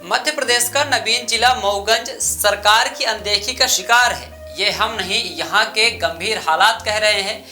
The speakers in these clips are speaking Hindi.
मध्य प्रदेश का नवीन जिला मऊगंज सरकार की अनदेखी का शिकार है। ये हम नहीं, यहाँ के गंभीर हालात कह रहे हैं।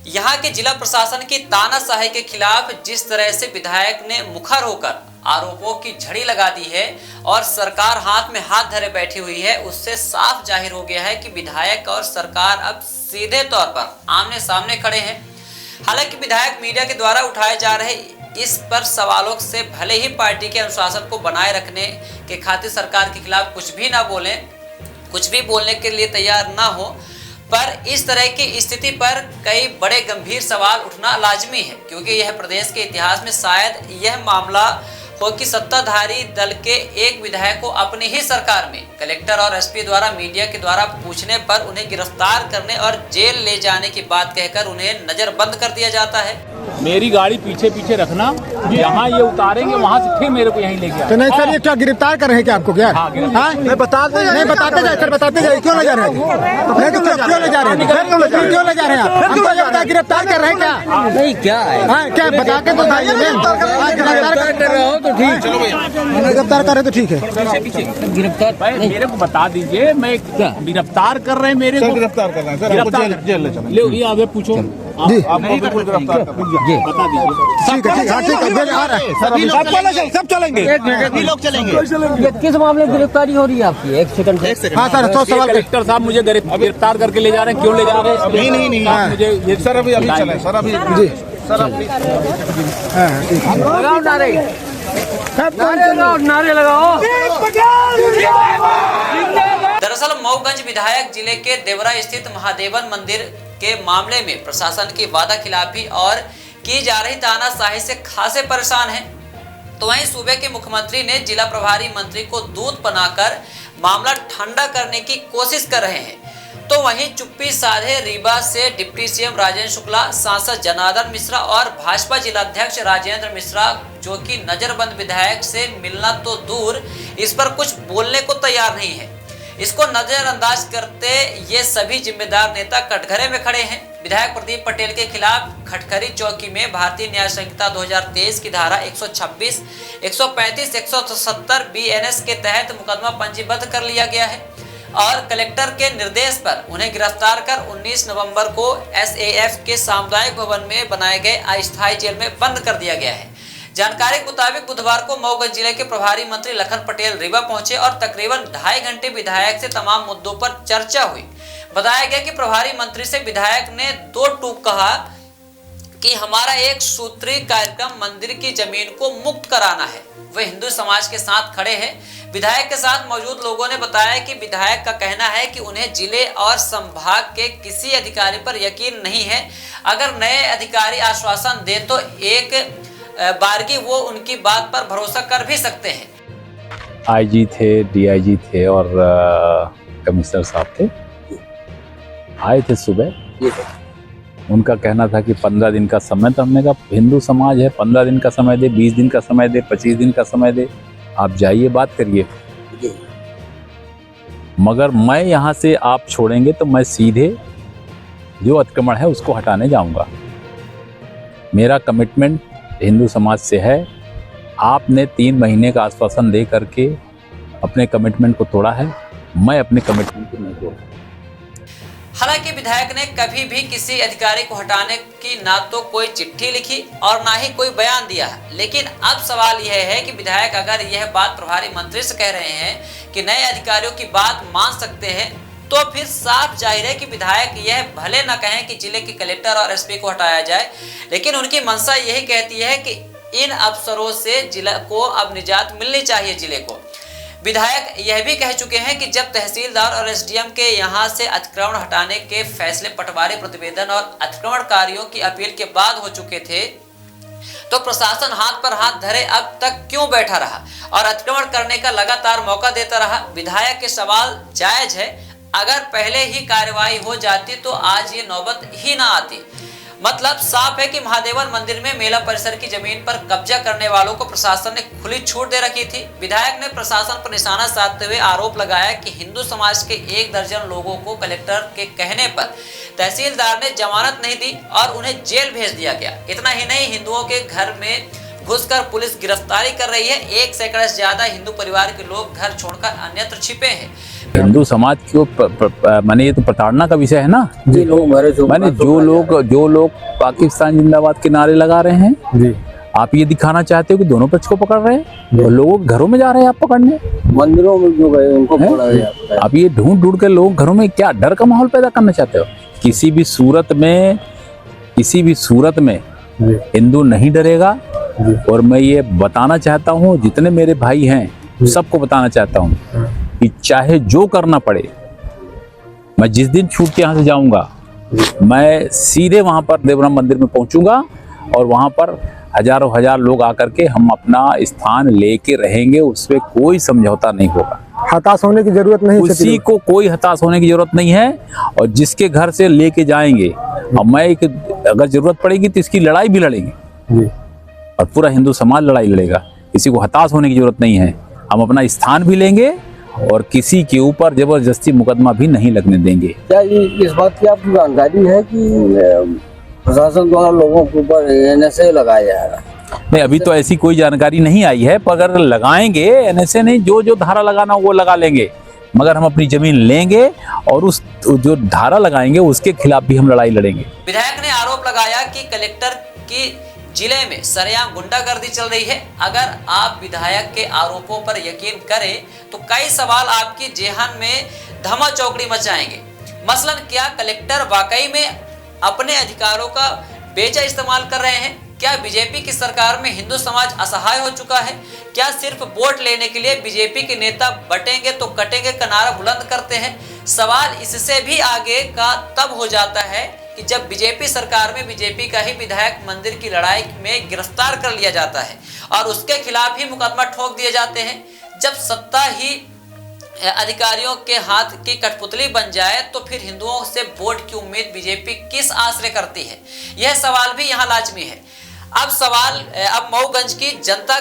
यहाँ के जिला प्रशासन की तानाशाही के खिलाफ जिस तरह से विधायक ने मुखर होकर आरोपों की झड़ी लगा दी है और सरकार हाथ में हाथ धरे बैठी हुई है, उससे साफ जाहिर हो गया है कि विधायक और सरकार अब सीधे तौर पर आमने सामने खड़े हैं। हालांकि विधायक मीडिया के द्वारा उठाए जा रहे इस पर सवालों से भले ही पार्टी के अनुशासन को बनाए रखने के खातिर सरकार के खिलाफ कुछ भी ना बोलें, कुछ भी बोलने के लिए तैयार ना हो, पर इस तरह की स्थिति पर कई बड़े गंभीर सवाल उठना लाजमी है, क्योंकि यह प्रदेश के इतिहास में शायद यह मामला हो कि सत्ताधारी दल के एक विधायक को अपनी ही सरकार में कलेक्टर और एसपी द्वारा मीडिया के द्वारा पूछने पर उन्हें गिरफ्तार करने और जेल ले जाने की बात कहकर उन्हें नजरबंद कर दिया जाता है। मेरी गाड़ी पीछे पीछे रखना, यहाँ ये उतारेंगे, वहाँ से फिर मेरे को यहीं लेके। तो नहीं सर, ये क्या गिरफ्तार कर रहे हैं क्या आपको? क्या नहीं बताते जाए सर, बताते जाए क्यों ले जा रहे हैं? क्यों ले जा रहे हैं? क्यों ले जा रहे हैं आप? हमको गिरफ्तार कर रहे हैं क्या? नहीं क्या है, क्या बता के तो गिरफ्तार कर रहे हो तो ठीक, गिरफ्तार कर रहे तो ठीक है। गिरफ्तार मेरे को बता दीजिए, मैं गिरफ्तार कर रहे हैं मेरे को, गिरफ्तार कर रहे हैं सर, जेल ले ये आगे पूछो आपको बिल्कुल गिरफ्तार कर बता दीजिए। ठीक है, आ रहा है, सब चलेंगे, सभी लोग चलेंगे। किस मामले में गिरफ्तारी हो रही है आपकी? एक सेकंड। हाँ सर, तो सवाल कलेक्टर साहब मुझे गिरफ्तार करके ले जा रहे हैं, क्यों ले जा रहे हैं? नहीं मुझे सर अभी चले सर, अभी जी सर, लगाओ नारे लगाओ। दरअसल मऊगंज विधायक जिले के देवरा स्थित महादेवन मंदिर के मामले में प्रशासन की वादा खिलाफी और की जा रही तानाशाही से खासे परेशान हैं। तो वहीं सूबे के मुख्यमंत्री ने जिला प्रभारी मंत्री को दूध बनाकर मामला ठंडा करने की कोशिश कर रहे हैं। तो वहीं चुप्पी साधे रीवा से डिप्टी सीएम राजेंद्र शुक्ला, सांसद जनार्दन मिश्रा और भाजपा जिलाध्यक्ष राजेंद्र मिश्रा, जो कि नजरबंद विधायक से मिलना तो दूर इस पर कुछ बोलने को तैयार नहीं है। इसको नजरअंदाज करते ये सभी जिम्मेदार नेता कटघरे में खड़े हैं। विधायक प्रदीप पटेल के खिलाफ खटखरी चौकी में भारतीय न्याय संहिता 2023 की धारा 126, 135, 170 BNS के तहत मुकदमा पंजीबद्ध कर लिया गया है और कलेक्टर के निर्देश पर उन्हें गिरफ्तार कर 19 नवंबर को SAF के सामुदायिक भवन में बनाए गए अस्थायी जेल में बंद कर दिया गया है। जानकारी के मुताबिक बुधवार को मऊगंज जिले के प्रभारी मंत्री लखन पटेल रीवा पहुंचे और तकरीबन 2.5 घंटे विधायक से तमाम मुद्दों पर चर्चा हुई। बताया गया कि प्रभारी मंत्री से विधायक ने 2 टूक कहा कि हमारा एक सूत्री कार्यक्रम मंदिर की जमीन को मुक्त कराना है, वे हिंदू समाज के साथ खड़े हैं। विधायक के साथ मौजूद लोगों ने बताया कि विधायक का कहना है कि उन्हें जिले और संभाग के किसी अधिकारी पर यकीन नहीं है। अगर नए अधिकारी आश्वासन दे तो एक बारगी वो उनकी बात पर भरोसा कर भी सकते हैं। IG थे, DIG थे और कमिश्नर साहब थे, आए थे सुबह। उनका कहना था कि 15 दिन का समय, तो हमने कहा हिंदू समाज है, 15 दिन का समय दे, 20 दिन का समय दे, 25 दिन का समय दे, आप जाइए बात करिए, मगर मैं यहाँ से आप छोड़ेंगे तो मैं सीधे जो अतिक्रमण है उसको हटाने जाऊंगा। मेरा कमिटमेंट हिंदू समाज से है। आपने 3 महीने का आश्वासन दे करके अपने कमिटमेंट को तोड़ा है, मैं अपने कमिटमेंट को नहीं तोड़ा। हालांकि विधायक ने कभी भी किसी अधिकारी को हटाने की ना तो कोई चिट्ठी लिखी और ना ही कोई बयान दिया है। लेकिन अब सवाल यह है कि विधायक अगर यह बात प्रभारी मंत्री से कह रहे हैं कि नए अधिकारियों की बात मान सकते हैं, तो फिर साफ जाहिर है कि विधायक यह भले न कहें कि जिले के कलेक्टर और एसपी को हटाया जाए, लेकिन उनकी मंशा यही कहती है कि इन अफसरों से जिला को अब निजात मिलनी चाहिए। जिले को विधायक यह भी कह चुके हैं कि जब तहसीलदार और SDM के यहां से अतिक्रमण हटाने के फैसले पटवारी प्रतिवेदन और अतिक्रमणकारियों की अपील के बाद हो चुके थे, तो प्रशासन हाथ पर हाथ धरे अब तक क्यों बैठा रहा और अतिक्रमण करने का लगातार मौका देता रहा। विधायक के सवाल जायज है। अगर पहले ही कार्रवाई हो जाती तो आज ये नौबत ही ना आती। मतलब साफ है कि महादेवन मंदिर में मेला परिसर की जमीन पर कब्जा करने वालों को प्रशासन ने खुली छूट दे रखी थी। विधायक ने प्रशासन पर निशाना साधते हुए आरोप लगाया कि हिंदू समाज के 1 दर्जन लोगों को कलेक्टर के कहने पर तहसीलदार ने जमानत नहीं दी और उन्हें जेल भेज दिया गया। इतना ही नहीं, हिंदुओं के घर में घुसकर पुलिस गिरफ्तारी कर रही है। 1 सैकड़े से ज्यादा हिंदू परिवार के लोग घर छोड़कर अन्यत्र छिपे हैं। हिंदू समाज की माने ये तो प्रताड़ना का विषय है ना जी। माने जो लोग पाकिस्तान जिंदाबाद के नारे लगा रहे हैं जी, आप ये दिखाना चाहते हो कि दोनों पक्ष को पकड़ रहे हैं और लोग घरों में जा रहे हैं आप पकड़ने, मंदिरों में जो गए उनको पकड़ा गया। आप ये ढूंढ के लोग घरों में क्या डर का माहौल पैदा करना चाहते हो? किसी भी सूरत में हिंदू नहीं डरेगा। और मैं ये बताना चाहता हूँ, जितने मेरे भाई हैं सबको बताना चाहता हूँ कि चाहे जो करना पड़े, मैं जिस दिन छूट के यहाँ से जाऊंगा मैं सीधे वहां पर देवराम मंदिर में पहुंचूंगा और वहां पर हजार लोग आकर के हम अपना स्थान लेके रहेंगे, उसमें कोई समझौता नहीं होगा। हताश होने की जरूरत नहीं, किसी को कोई हताश होने की जरूरत नहीं है। और जिसके घर से लेके जाएंगे, और मैं अगर जरूरत पड़ेगी तो इसकी लड़ाई भी लड़ेंगे जी। और पूरा हिंदू समाज लड़ाई लड़ेगा, किसी को हताश होने की जरूरत नहीं है। हम अपना स्थान भी लेंगे और किसी के ऊपर जबरदस्ती मुकदमा भी नहीं लगने देंगे। क्या इस बात की आपको जानकारी है कि प्रशासन द्वारा लोगों के ऊपर NSA लगाया जाएगा? नहीं, अभी तो ऐसी कोई जानकारी नहीं आई है, पर अगर लगाएंगे NSA नहीं, जो धारा लगाना वो लगा लेंगे, मगर हम अपनी जमीन लेंगे और उस जो धारा लगाएंगे उसके खिलाफ भी हम लड़ाई लड़ेंगे। विधायक ने आरोप लगाया कि कलेक्टर की जिले में सरेआम गुंडागर्दी चल रही है। अगर आप विधायक के आरोपों पर यकीन करें तो कई सवाल आपकी जेहन में धमा चौकड़ी मचाएंगे। मसलन, क्या कलेक्टर वाकई में अपने अधिकारों का बेजा इस्तेमाल कर रहे हैं? क्या बीजेपी की सरकार में हिंदू समाज असहाय हो चुका है? क्या सिर्फ वोट लेने के लिए बीजेपी के नेता बटेंगे तो कटेंगे का नारा बुलंद करते हैं? सवाल इससे भी आगे का तब हो जाता है कि जब बीजेपी सरकार में बीजेपी का ही विधायक मंदिर की लड़ाई में गिरफ्तार कर लिया जाता है और उसके खिलाफ ही मुकदमा ठोक दिए जाते हैं। जब सत्ता ही अधिकारियों के हाथ की कठपुतली बन जाए तो फिर हिंदुओं से वोट की उम्मीद बीजेपी किस आश्रय करती है? यह सवाल भी यहाँ लाजमी है। अब मऊगंज की जनता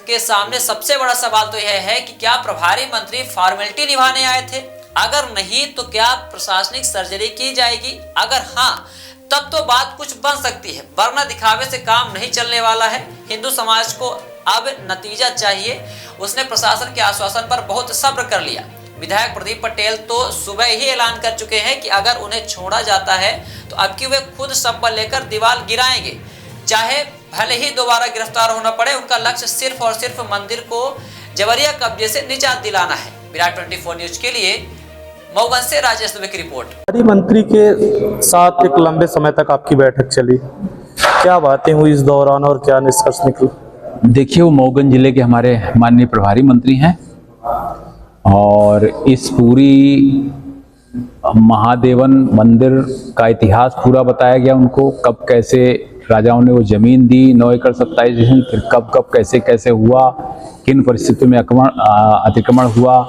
के सामने सबसे बड़ा सवाल तो यह है कि क्या प्रभारी मंत्री फॉर्मेलिटी निभाने आए थे? अगर नहीं तो क्या प्रशासनिक सर्जरी की जाएगी? अगर हाँ, तब तो बात कुछ बन सकती है, वरना दिखावे से काम नहीं चलने वाला है। हिंदू समाज को अब नतीजा चाहिए। उसने प्रशासन के आश्वासन पर बहुत सब्र कर लिया। विधायक प्रदीप पटेल तो सुबह ही ऐलान कर चुके हैं कि अगर उन्हें छोड़ा जाता है तो अब की वे खुद शब्द लेकर दीवार गिराएंगे, चाहे भले ही दोबारा गिरफ्तार होना पड़े। उनका लक्ष्य सिर्फ और सिर्फ मंदिर को जबरिया कब्जे से निजात दिलाना है। विराट 24 न्यूज के लिए मऊगंज से राजेश दुबे की रिपोर्ट। प्रभारी मंत्री के साथ एक लंबे समय तक आपकी बैठक चली, क्या बातें हुई इस दौरान और क्या निष्कर्ष निकला? देखिए, वो मऊगंज जिले के हमारे माननीय प्रभारी मंत्री हैं और इस पूरी महादेवन मंदिर का इतिहास पूरा बताया गया उनको। कब कैसे राजाओं ने वो जमीन दी, 9 एकड़ 27 डिसीजन, फिर कब कैसे हुआ, किन परिस्थितियों में अतिक्रमण हुआ,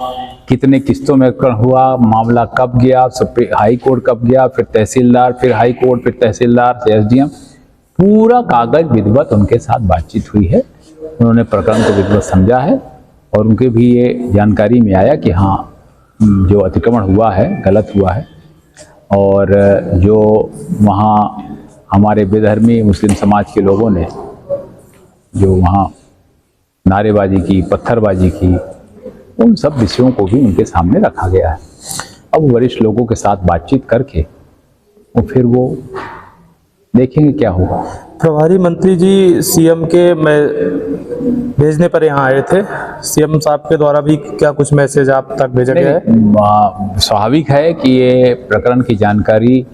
कितने किस्तों में अतिक्रमण हुआ, मामला कब गया, हाई कोर्ट कब गया, फिर तहसीलदार, फिर हाई कोर्ट, फिर तहसीलदार से SDM, पूरा कागज विधिवत उनके साथ बातचीत हुई है। उन्होंने प्रकरण को विधिवत समझा है और उनके भी ये जानकारी में आया कि हाँ, जो अतिक्रमण हुआ है गलत हुआ है और जो वहाँ हमारे बेधर्मी मुस्लिम समाज के लोगों ने जो वहाँ नारेबाजी की, पत्थरबाजी की, उन सब विषयों को भी उनके सामने रखा गया है। अब वरिष्ठ लोगों के साथ बातचीत करके और फिर वो देखेंगे क्या होगा। प्रभारी मंत्री जी CM के भेजने पर यहाँ आए थे, CM साहब के द्वारा भी क्या कुछ मैसेज आप तक भेजा गया है? स्वाभाविक है कि ये प्रकरण की जानकारी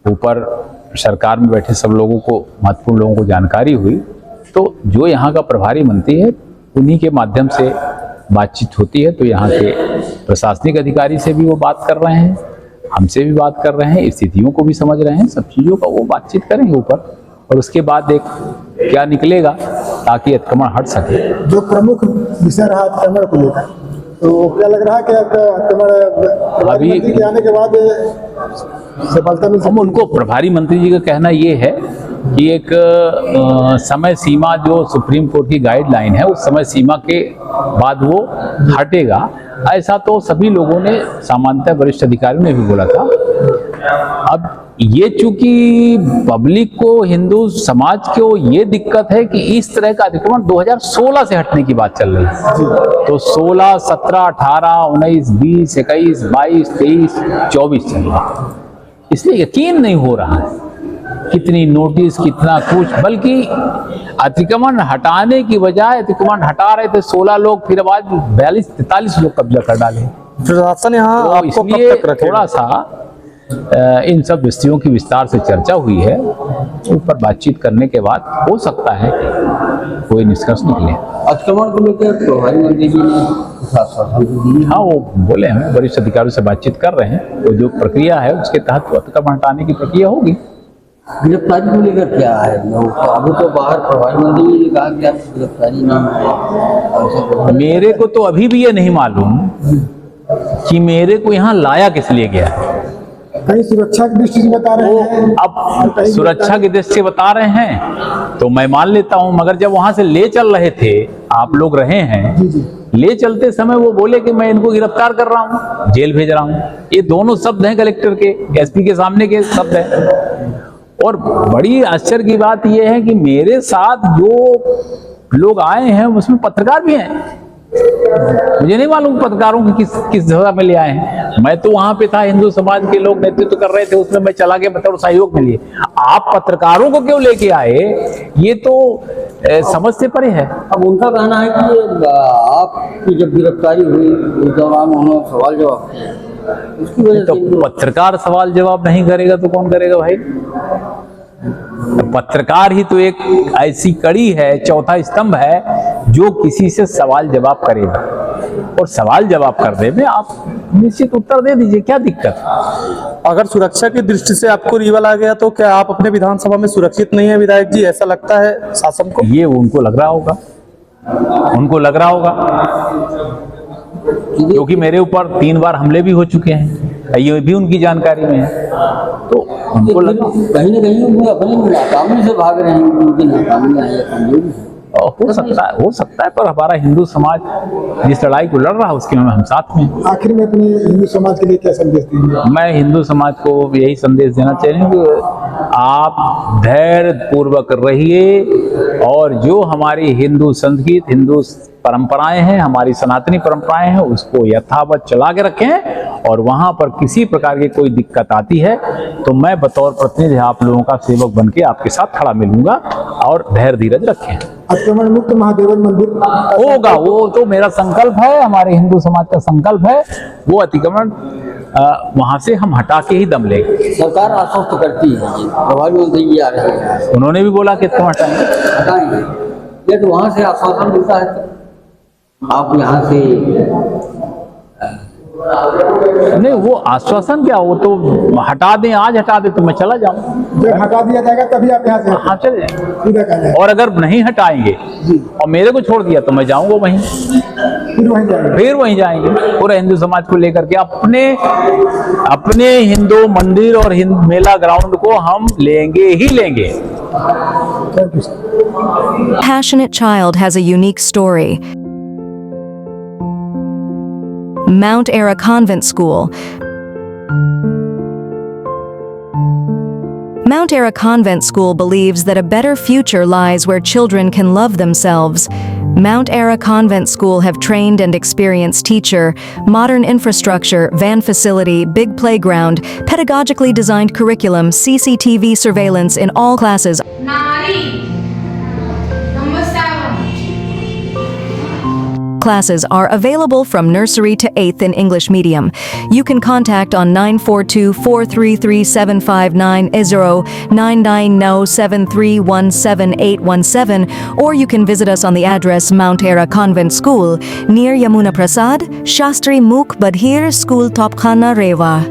ऊपर सरकार में बैठे सब लोगों को, महत्वपूर्ण लोगों को जानकारी हुई, तो जो यहाँ का प्रभारी मंत्री है उन्हीं के माध्यम से बातचीत होती है। तो यहाँ के प्रशासनिक अधिकारी से भी वो बात कर रहे हैं, हमसे भी बात कर रहे हैं, स्थितियों को भी समझ रहे हैं, सब चीज़ों का वो बातचीत करेंगे ऊपर और उसके बाद एक क्या निकलेगा ताकि अतिक्रमण हट सके। जो प्रमुख विषय रहा अतिक्रमण को लेकर, तो क्या लग रहा है कि अतिक्रमण अभी के आने के बाद सफलता मिल सकती? हम उनको, प्रभारी मंत्री जी का कहना ये है कि एक समय सीमा जो सुप्रीम कोर्ट की गाइडलाइन है उस समय सीमा के बाद वो हटेगा, ऐसा तो सभी लोगों ने, सामान्यतः वरिष्ठ अधिकारियों ने भी बोला था। अब ये चूंकि पब्लिक को, हिंदू समाज को ये दिक्कत है कि इस तरह का अतिक्रमण 2016 से हटने की बात चल रही है। तो 16, 17, 18, 19, 20, 21, 22, 23, 24 चल रहा है। इसलिए यकीन नहीं हो रहा है कितनी नोटिस, कितना कुछ, बल्कि अतिक्रमण हटाने की बजाय अतिक्रमण हटा रहे थे 16 लोग, फिर बाद 42-43 लोग कब्जा कर डाले। प्रशासन यहाँ तो आपको कब इसलिए तक रखेगा? थोड़ा सा इन सब विषयों की विस्तार से चर्चा हुई है। ऊपर बातचीत करने के बाद हो सकता है कि कोई निष्कर्ष निकले। अतिक्रमण को लेकर प्रभारी मंत्री जी ने आश्वासन दी। हाँ, वो बोले हैं, वरिष्ठ अधिकारियों से बातचीत कर रहे हैं, तो जो प्रक्रिया है उसके तहत अतिक्रमण हटाने की प्रक्रिया होगी। गिरफ्तारी को लेकर क्या है? अभी तो बाहर प्रभारी मंत्री जी ने कहा कि आप गिरफ्तारी नहीं है। मेरे को तो अभी भी ये नहीं मालूम कि मेरे को यहाँ लाया किस लिए गया। कहीं सुरक्षा की दृष्टि से बता रहे हैं। अब सुरक्षा की दृष्टि से बता रहे हैं तो मैं मान लेता हूं, मगर जब वहां से ले चल रहे थे, आप लोग रहे हैं, ले चलते समय वो बोले कि मैं इनको गिरफ्तार कर रहा हूं, जेल भेज रहा हूं। ये दोनों शब्द हैं कलेक्टर के, एसपी के सामने के शब्द हैं। और बड़ी आश्चर्य की बात यह है कि मेरे साथ जो लोग आए हैं उसमें पत्रकार भी हैं। मुझे नहीं मालूम पत्रकारों की किस जगह में ले आए हैं। मैं तो वहां पे था, हिंदू समाज के लोग नेतृत्व कर रहे थे, उसमें मैं चला गया बतौर सहयोग के लिए। आप पत्रकारों को क्यों लेके आए, ये तो समझ से परे है। अब उनका कहना है कि आपकी जब गिरफ्तारी हुई उस दौरान उन्होंने सवाल जवाब किया, उसकी वजह तो से पत्रकार सवाल जवाब नहीं करेगा तो कौन करेगा भाई? पत्रकार ही तो एक ऐसी कड़ी है, चौथा स्तंभ है, जो किसी से सवाल जवाब करेगा। और सवाल जवाब करने में आप निश्चित उत्तर दे दीजिए, क्या दिक्कत? अगर सुरक्षा की दृष्टि से आपको रिवल आ गया तो क्या आप अपने विधानसभा में सुरक्षित नहीं है विधायक जी, ऐसा लगता है शासन को? ये उनको लग रहा होगा, उनको लग रहा होगा, क्योंकि मेरे ऊपर 3 बार हमले भी हो चुके हैं, ये भी उनकी जानकारी में है। तो उनको लग कहीं ना कहीं वो अपनी नाकामी से भाग रहे हैं, उनकी नाकामी है या कमजोरी है। हो सकता है, पर हमारा हिंदू समाज जिस लड़ाई को लड़ रहा है उसके में हम साथ में। आखिर में अपने हिंदू समाज के लिए क्या संदेश देंगे? मैं हिंदू समाज को यही संदेश देना चाहूँगा कि आप धैर्य पूर्वक रहिए और जो हमारी हिंदू संस्कृति, हिंदू परंपराएं हैं, हमारी सनातनी परंपराएं हैं, उसको यथावत चला के रखें। और वहां पर किसी प्रकार की कोई दिक्कत आती है तो मैं बतौर प्रतिनिधि आप लोगों का सेवक बन के आपके साथ खड़ा मिलूंगा, और धैर्य धीरज रखें। अतिक्रमण मुक्त महादेवन मंदिर होगा, वो तो मेरा संकल्प है, हमारे हिंदू समाज का संकल्प है। वो अतिक्रमण वहां से हम हटा के ही दम लेंगे। सरकार आश्वस्त करती है, प्रभारी मंत्री जी आ रहे हैं, उन्होंने भी बोला कि अतिक्रमण हटाएंगे, ये तो वहां से आश्वासन मिलता है तो आप यहाँ से नहीं, वो आश्वासन क्या, वो तो हटा दें, आज हटा दे तो मैं चला जाऊं। जब हटा दिया जाएगा तभी आप यहाँ से हाँ, चले जाएंगे। सीधा कह जाएगा, और अगर नहीं हटाएंगे और मेरे को छोड़ दिया तो मैं जाऊंगा वहीं, फिर वहीं जाएंगे पूरा हिंदू समाज को लेकर के। अपने हिंदू मंदिर और मेला ग्राउंड को हम लेंगे ही लेंगे। Passionate child has a unique story. Mount Era Convent School. Mount Era Convent School believes that a better future lies where children can love themselves. Mount Era Convent School have trained and experienced teacher, modern infrastructure, van facility, big playground, pedagogically designed curriculum, CCTV surveillance in all classes. Classes are available from nursery to 8th in English medium. You can contact on 942-433-759-0, 990-7317817, or you can visit us on the address Mount Era Convent School, near Yamuna Prasad, Shastri Mukh Badhir School, Topkhana, Rewa.